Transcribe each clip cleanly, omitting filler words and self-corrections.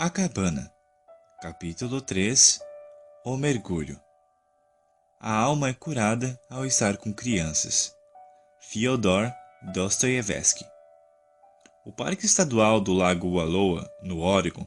A Cabana, capítulo 3. O Mergulho. A alma é curada ao estar com crianças. Fyodor Dostoiévski. O Parque Estadual do Lago Wallowa, no Oregon,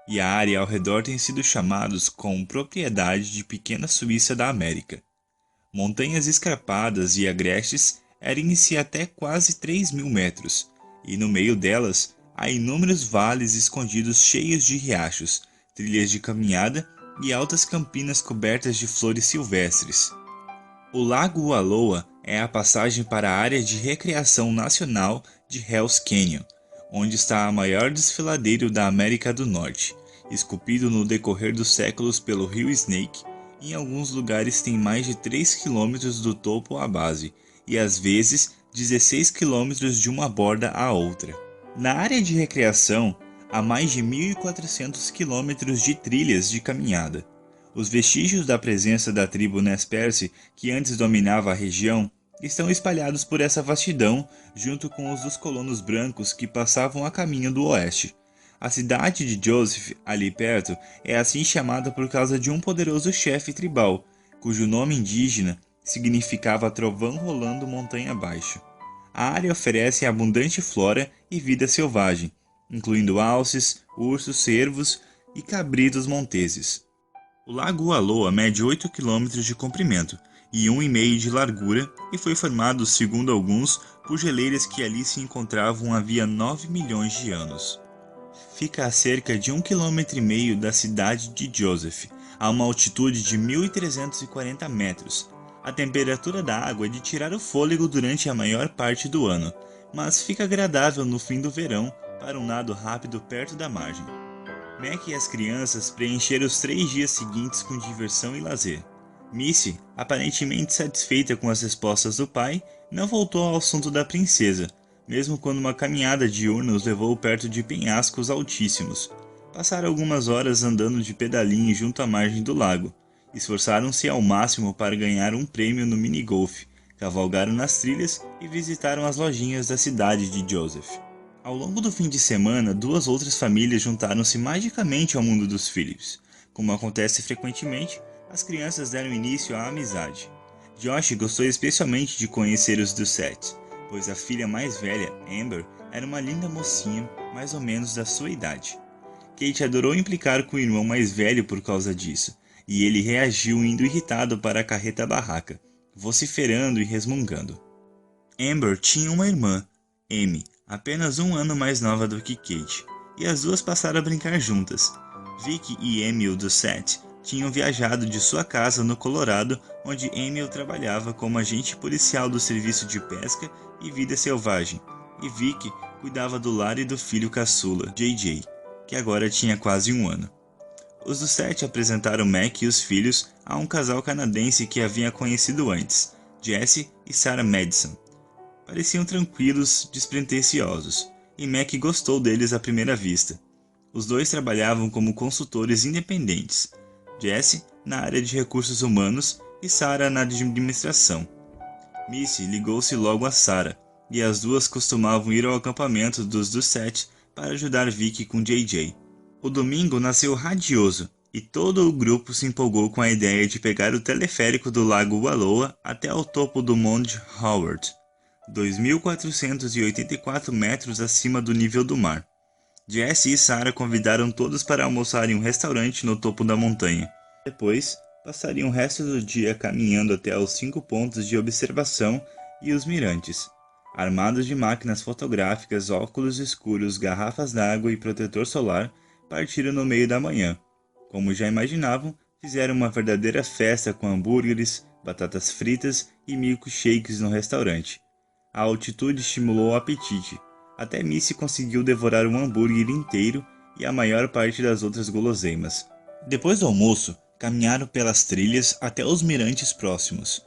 e a área ao redor têm sido chamados como propriedade de pequena Suíça da América. Montanhas escarpadas e agrestes erguem-se até quase 3.000 metros, e no meio delas há inúmeros vales escondidos cheios de riachos, trilhas de caminhada e altas campinas cobertas de flores silvestres. O Lago Wallowa é a passagem para a área de recreação nacional de Hells Canyon, onde está a maior desfiladeiro da América do Norte, esculpido no decorrer dos séculos pelo rio Snake. Em alguns lugares tem mais de 3 quilômetros do topo à base, e às vezes 16 quilômetros de uma borda à outra. Na área de recreação, há mais de 1.400 quilômetros de trilhas de caminhada. Os vestígios da presença da tribo Nez Perce, que antes dominava a região, estão espalhados por essa vastidão, junto com os dos colonos brancos que passavam a caminho do oeste. A cidade de Joseph, ali perto, é assim chamada por causa de um poderoso chefe tribal, cujo nome indígena significava trovão rolando montanha abaixo. A área oferece abundante flora e vida selvagem, incluindo alces, ursos, cervos e cabritos monteses. O Lago Wallowa mede 8 quilômetros de comprimento e 1,5 de largura e foi formado, segundo alguns, por geleiras que ali se encontravam havia 9 milhões de anos. Fica a cerca de 1,5 km da cidade de Joseph, a uma altitude de 1.340 metros. A temperatura da água é de tirar o fôlego durante a maior parte do ano, mas fica agradável no fim do verão para um nado rápido perto da margem. Mac e as crianças preencheram os 3 dias seguintes com diversão e lazer. Missy, aparentemente satisfeita com as respostas do pai, não voltou ao assunto da princesa, mesmo quando uma caminhada diurna os levou perto de penhascos altíssimos. Passaram algumas horas andando de pedalinho junto à margem do lago. Esforçaram-se ao máximo para ganhar um prêmio no minigolf, cavalgaram nas trilhas e visitaram as lojinhas da cidade de Joseph. Ao longo do fim de semana, 2 outras famílias juntaram-se magicamente ao mundo dos Phillips. Como acontece frequentemente, as crianças deram início à amizade. Josh gostou especialmente de conhecer os Doucette, pois a filha mais velha, Amber, era uma linda mocinha, mais ou menos da sua idade. Kate adorou implicar com o irmão mais velho por causa disso, e ele reagiu indo irritado para a carreta-barraca, vociferando e resmungando. Amber tinha uma irmã, Amy, apenas 1 ano mais nova do que Kate, e as duas passaram a brincar juntas. Vicky e Emil Doucette tinham viajado de sua casa no Colorado, onde Emil trabalhava como agente policial do Serviço de Pesca e Vida Selvagem, e Vicky cuidava do lar e do filho caçula, JJ, que agora tinha quase 1 ano. Os Doucette apresentaram Mac e os filhos a um casal canadense que havia conhecido antes, Jesse e Sarah Madison. Pareciam tranquilos, despretensiosos, e Mac gostou deles à primeira vista. Os dois trabalhavam como consultores independentes, Jesse na área de recursos humanos e Sarah na administração. Missy ligou-se logo a Sarah, e as duas costumavam ir ao acampamento dos Doucette para ajudar Vicky com JJ. O domingo nasceu radioso, e todo o grupo se empolgou com a ideia de pegar o teleférico do Lago Wallowa até ao topo do Monte Howard, 2.484 metros acima do nível do mar. Jesse e Sarah convidaram todos para almoçar em um restaurante no topo da montanha. Depois, passariam o resto do dia caminhando até os 5 pontos de observação e os mirantes. Armados de máquinas fotográficas, óculos escuros, garrafas d'água e protetor solar, partiram no meio da manhã. Como já imaginavam, fizeram uma verdadeira festa com hambúrgueres, batatas fritas e milkshakes no restaurante. A altitude estimulou o apetite. Até Missy conseguiu devorar um hambúrguer inteiro e a maior parte das outras guloseimas. Depois do almoço, caminharam pelas trilhas até os mirantes próximos.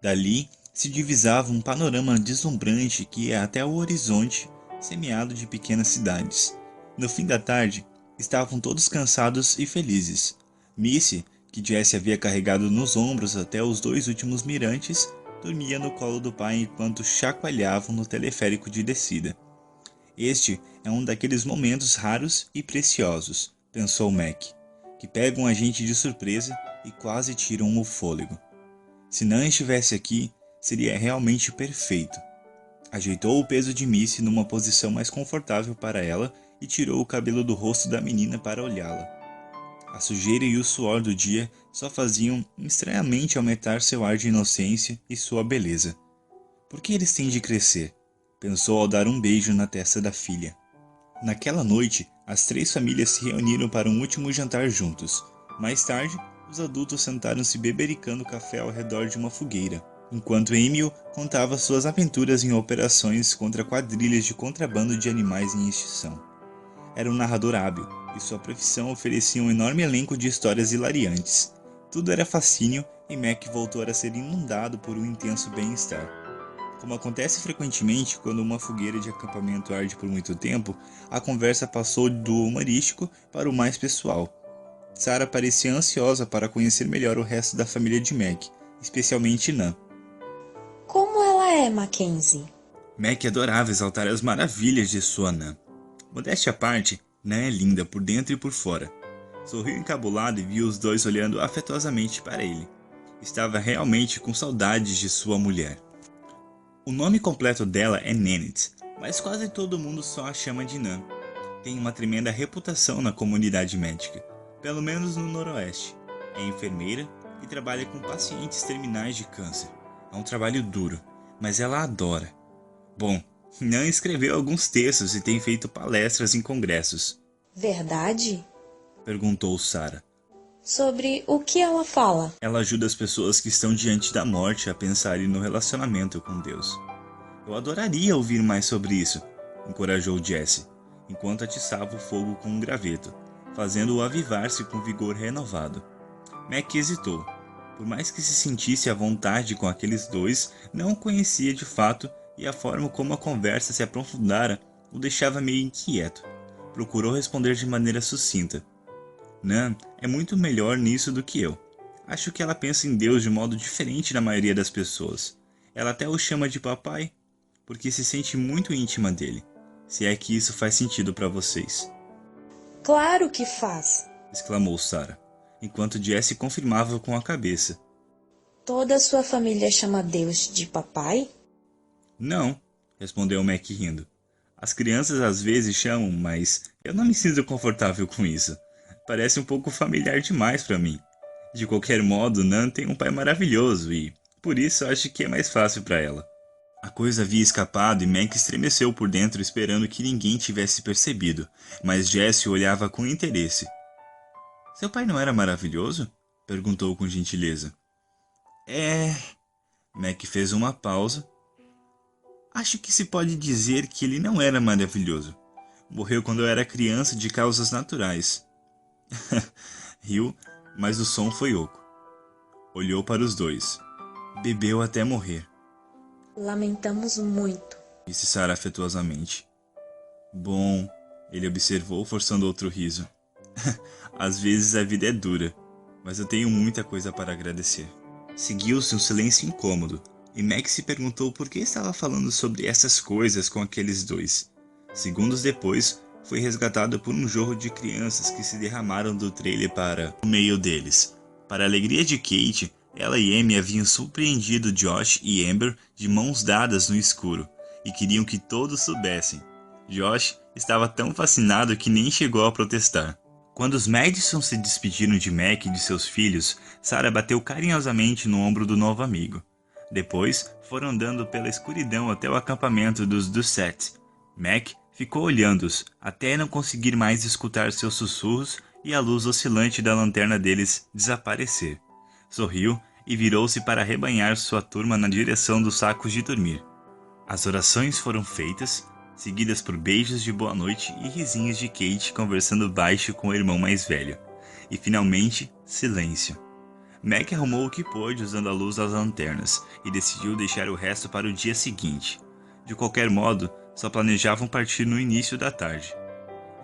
Dali se divisava um panorama deslumbrante que ia até o horizonte, semeado de pequenas cidades. No fim da tarde, estavam todos cansados e felizes. Missy, que Jesse havia carregado nos ombros até os 2 últimos mirantes, dormia no colo do pai enquanto chacoalhavam no teleférico de descida. Este é um daqueles momentos raros e preciosos, pensou Mac, que pegam a gente de surpresa e quase tiram o fôlego. Se Nan estivesse aqui, seria realmente perfeito. Ajeitou o peso de Missy numa posição mais confortável para ela e tirou o cabelo do rosto da menina para olhá-la. A sujeira e o suor do dia só faziam estranhamente aumentar seu ar de inocência e sua beleza. Por que eles têm de crescer? Pensou ao dar um beijo na testa da filha. Naquela noite, as 3 famílias se reuniram para um último jantar juntos. Mais tarde, os adultos sentaram-se bebericando café ao redor de uma fogueira, enquanto Emil contava suas aventuras em operações contra quadrilhas de contrabando de animais em extinção. Era um narrador hábil, e sua profissão oferecia um enorme elenco de histórias hilariantes. Tudo era fascínio e Mac voltou a ser inundado por um intenso bem-estar. Como acontece frequentemente quando uma fogueira de acampamento arde por muito tempo, a conversa passou do humorístico para o mais pessoal. Sarah parecia ansiosa para conhecer melhor o resto da família de Mac, especialmente Nan. Como ela é, Mackenzie? Mac adorava exaltar as maravilhas de sua Nan. Modéstia à parte, Nan é linda por dentro e por fora. Sorriu encabulado e viu os dois olhando afetuosamente para ele. Estava realmente com saudades de sua mulher. O nome completo dela é Nanette, mas quase todo mundo só a chama de Nan. Tem uma tremenda reputação na comunidade médica, pelo menos no Noroeste. É enfermeira e trabalha com pacientes terminais de câncer. É um trabalho duro, mas ela adora. Bom, Nan escreveu alguns textos e tem feito palestras em congressos. Verdade? Perguntou Sarah. Sobre o que ela fala? Ela ajuda as pessoas que estão diante da morte a pensarem no relacionamento com Deus. Eu adoraria ouvir mais sobre isso, encorajou Jesse, enquanto atiçava o fogo com um graveto, fazendo-o avivar-se com vigor renovado. Mac hesitou. Por mais que se sentisse à vontade com aqueles dois, não o conhecia de fato e a forma como a conversa se aprofundara o deixava meio inquieto. Procurou responder de maneira sucinta. Nan é muito melhor nisso do que eu. Acho que ela pensa em Deus de modo diferente da maioria das pessoas. Ela até o chama de papai, porque se sente muito íntima dele, se é que isso faz sentido para vocês. Claro que faz, exclamou Sarah, enquanto Jesse confirmava com a cabeça. Toda a sua família chama Deus de papai? Não, respondeu Mac rindo. As crianças às vezes chamam, mas eu não me sinto confortável com isso. Parece um pouco familiar demais para mim. De qualquer modo, Nan tem um pai maravilhoso e, por isso, acho que é mais fácil para ela. A coisa havia escapado e Mac estremeceu por dentro esperando que ninguém tivesse percebido, mas Jesse olhava com interesse. Seu pai não era maravilhoso? Perguntou com gentileza. Mac fez uma pausa. Acho que se pode dizer que ele não era maravilhoso. Morreu quando eu era criança de causas naturais. Riu, mas o som foi oco. Olhou para os dois. Bebeu até morrer. Lamentamos muito, disse Sarah afetuosamente. Bom, ele observou, forçando outro riso. Às vezes a vida é dura, mas eu tenho muita coisa para agradecer. Seguiu-se um silêncio incômodo, e Max se perguntou por que estava falando sobre essas coisas com aqueles dois. Segundos depois, foi resgatado por um jorro de crianças que se derramaram do trailer para o meio deles. Para a alegria de Kate, ela e Amy haviam surpreendido Josh e Amber de mãos dadas no escuro, e queriam que todos soubessem. Josh estava tão fascinado que nem chegou a protestar. Quando os Madison se despediram de Mac e de seus filhos, Sarah bateu carinhosamente no ombro do novo amigo. Depois, foram andando pela escuridão até o acampamento dos Doucet. Mac ficou olhando-os, até não conseguir mais escutar seus sussurros e a luz oscilante da lanterna deles desaparecer. Sorriu e virou-se para arrebanhar sua turma na direção dos sacos de dormir. As orações foram feitas, seguidas por beijos de boa noite e risinhos de Kate conversando baixo com o irmão mais velho. E finalmente, silêncio. Mac arrumou o que pôde usando a luz das lanternas e decidiu deixar o resto para o dia seguinte. De qualquer modo, só planejavam partir no início da tarde.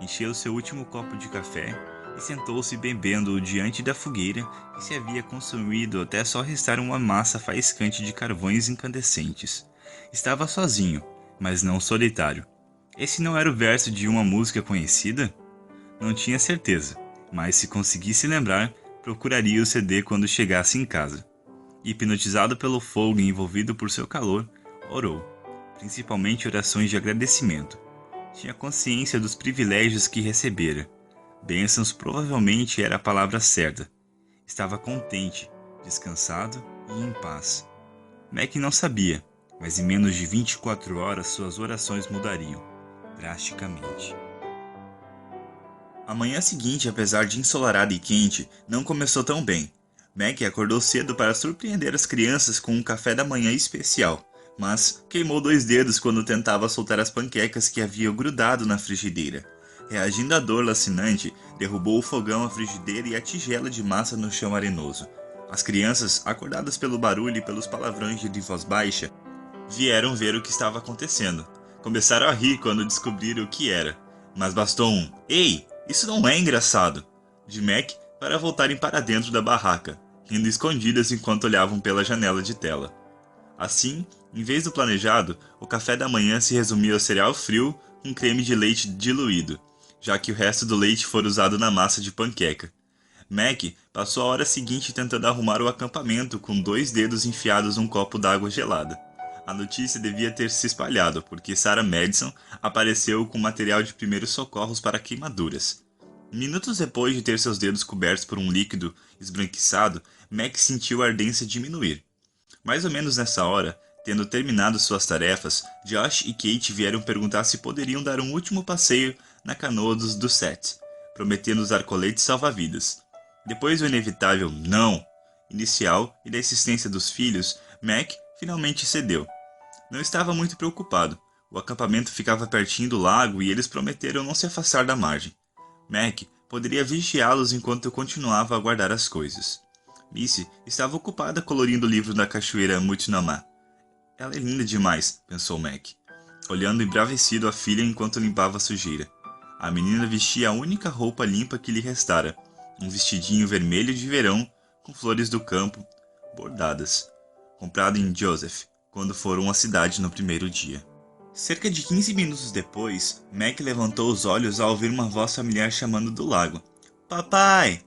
Encheu seu último copo de café e sentou-se bebendo-o diante da fogueira que se havia consumido até só restar uma massa faiscante de carvões incandescentes. Estava sozinho, mas não solitário. Esse não era o verso de uma música conhecida? Não tinha certeza, mas se conseguisse lembrar, procuraria o CD quando chegasse em casa. Hipnotizado pelo fogo e envolvido por seu calor, orou, principalmente orações de agradecimento. Tinha consciência dos privilégios que recebera. Bênçãos provavelmente era a palavra certa. Estava contente, descansado e em paz. Mac não sabia, mas em menos de 24 horas suas orações mudariam, drasticamente. A manhã seguinte, apesar de ensolarada e quente, não começou tão bem. Mac acordou cedo para surpreender as crianças com um café da manhã especial, mas queimou 2 dedos quando tentava soltar as panquecas que haviam grudado na frigideira. Reagindo à dor lacinante, derrubou o fogão, a frigideira e a tigela de massa no chão arenoso. As crianças, acordadas pelo barulho e pelos palavrões de voz baixa, vieram ver o que estava acontecendo. Começaram a rir quando descobriram o que era, mas bastou um "Ei, isso não é engraçado!" de Mac para voltarem para dentro da barraca, rindo escondidas enquanto olhavam pela janela de tela. Assim, em vez do planejado, o café da manhã se resumiu a cereal frio com creme de leite diluído, já que o resto do leite fora usado na massa de panqueca. Mac passou a hora seguinte tentando arrumar o acampamento com 2 dedos enfiados num copo d'água gelada. A notícia devia ter se espalhado, porque Sarah Madison apareceu com material de primeiros socorros para queimaduras. Minutos depois de ter seus dedos cobertos por um líquido esbranquiçado, Mac sentiu a ardência diminuir. Mais ou menos nessa hora, tendo terminado suas tarefas, Josh e Kate vieram perguntar se poderiam dar um último passeio na canoa dos Seth, prometendo usar coletes salva-vidas. Depois do inevitável "não" inicial e da insistência dos filhos, Mac finalmente cedeu. Não estava muito preocupado. O acampamento ficava pertinho do lago e eles prometeram não se afastar da margem. Mac poderia vigiá-los enquanto continuava a guardar as coisas. Missy estava ocupada colorindo o livro da cachoeira Mutnamá. Ela é linda demais, pensou Mac, olhando embravecido a filha enquanto limpava a sujeira. A menina vestia a única roupa limpa que lhe restara, um vestidinho vermelho de verão com flores do campo bordadas, comprado em Joseph, quando foram à cidade no primeiro dia. Cerca de 15 minutos depois, Mac levantou os olhos ao ouvir uma voz familiar chamando do lago. "Papai!"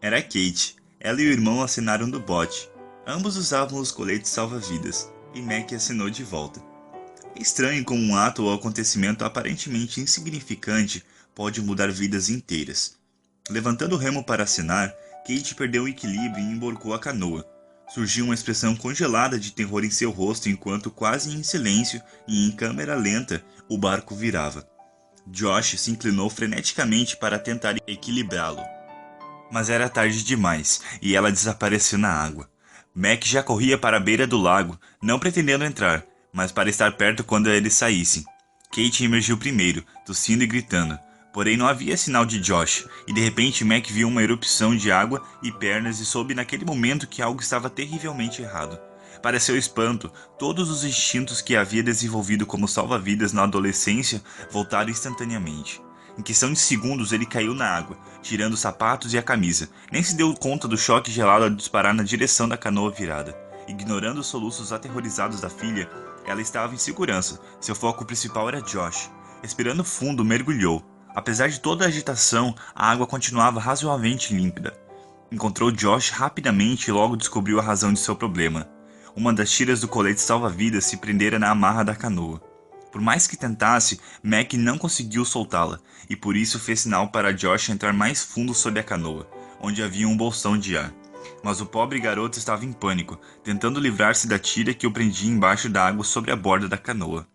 Era Kate. Ela e o irmão acenaram do bote. Ambos usavam os coletes salva-vidas, e Mac acenou de volta. É estranho como um ato ou acontecimento aparentemente insignificante pode mudar vidas inteiras. Levantando o remo para acenar, Kate perdeu o equilíbrio e emborcou a canoa. Surgiu uma expressão congelada de terror em seu rosto enquanto, quase em silêncio e em câmera lenta, o barco virava. Josh se inclinou freneticamente para tentar equilibrá-lo. Mas era tarde demais, e ela desapareceu na água. Mac já corria para a beira do lago, não pretendendo entrar, mas para estar perto quando eles saíssem. Kate emergiu primeiro, tossindo e gritando. Porém não havia sinal de Josh, e de repente Mac viu uma erupção de água e pernas e soube naquele momento que algo estava terrivelmente errado. Para seu espanto, todos os instintos que havia desenvolvido como salva-vidas na adolescência voltaram instantaneamente. Em questão de segundos ele caiu na água, tirando os sapatos e a camisa. Nem se deu conta do choque gelado ao disparar na direção da canoa virada. Ignorando os soluços aterrorizados da filha, ela estava em segurança. Seu foco principal era Josh. Respirando fundo, mergulhou. Apesar de toda a agitação, a água continuava razoavelmente límpida. Encontrou Josh rapidamente e logo descobriu a razão de seu problema. Uma das tiras do colete salva-vidas se prendera na amarra da canoa. Por mais que tentasse, Mac não conseguiu soltá-la, e por isso fez sinal para Josh entrar mais fundo sob a canoa, onde havia um bolsão de ar. Mas o pobre garoto estava em pânico, tentando livrar-se da tira que o prendia embaixo da água sobre a borda da canoa.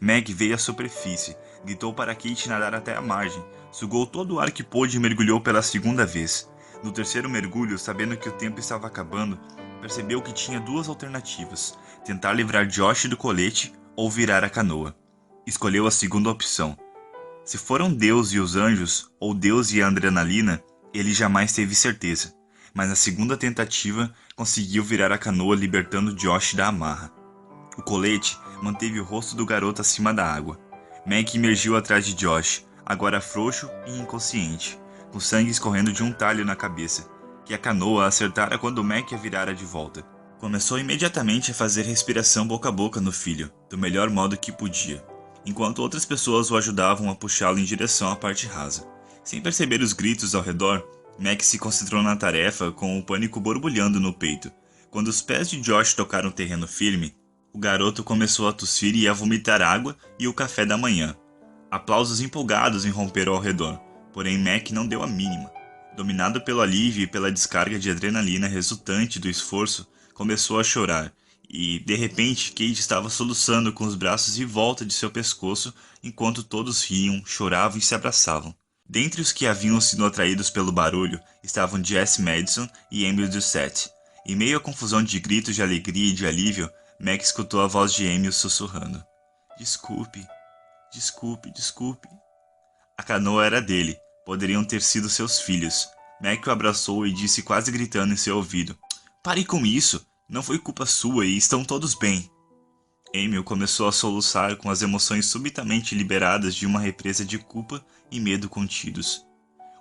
Mac veio à superfície, gritou para Kate nadar até a margem, sugou todo o ar que pôde e mergulhou pela segunda vez. No terceiro mergulho, sabendo que o tempo estava acabando, percebeu que tinha 2 alternativas: tentar livrar Josh do colete ou virar a canoa. Escolheu a segunda opção. Se foram Deus e os anjos, ou Deus e a adrenalina, ele jamais teve certeza, mas na segunda tentativa conseguiu virar a canoa libertando Josh da amarra. O colete manteve o rosto do garoto acima da água. Mac emergiu atrás de Josh, agora frouxo e inconsciente, com sangue escorrendo de um talho na cabeça, que a canoa acertara quando Mac a virara de volta. Começou imediatamente a fazer respiração boca a boca no filho, do melhor modo que podia. enquanto outras pessoas o ajudavam a puxá-lo em direção à parte rasa. Sem perceber os gritos ao redor, Mac se concentrou na tarefa com o pânico borbulhando no peito. Quando os pés de Josh tocaram terreno firme, o garoto começou a tossir e a vomitar água e o café da manhã. Aplausos empolgados irromperam ao redor, porém Mac não deu a mínima. Dominado pelo alívio e pela descarga de adrenalina resultante do esforço, começou a chorar, e, de repente, Kate estava soluçando com os braços em volta de seu pescoço, enquanto todos riam, choravam e se abraçavam. Dentre os que haviam sido atraídos pelo barulho estavam Jesse Madison e Emil Doucette. Em meio à confusão de gritos de alegria e de alívio, Mac escutou a voz de Emil sussurrando. Desculpe, desculpe, desculpe. A canoa era dele. Poderiam ter sido seus filhos. Mac o abraçou e disse quase gritando em seu ouvido. Pare com isso! Não foi culpa sua e estão todos bem. Emil começou a soluçar com as emoções subitamente liberadas de uma represa de culpa e medo contidos.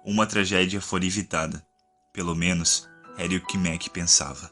Uma tragédia fora evitada. Pelo menos, era o que Mac pensava.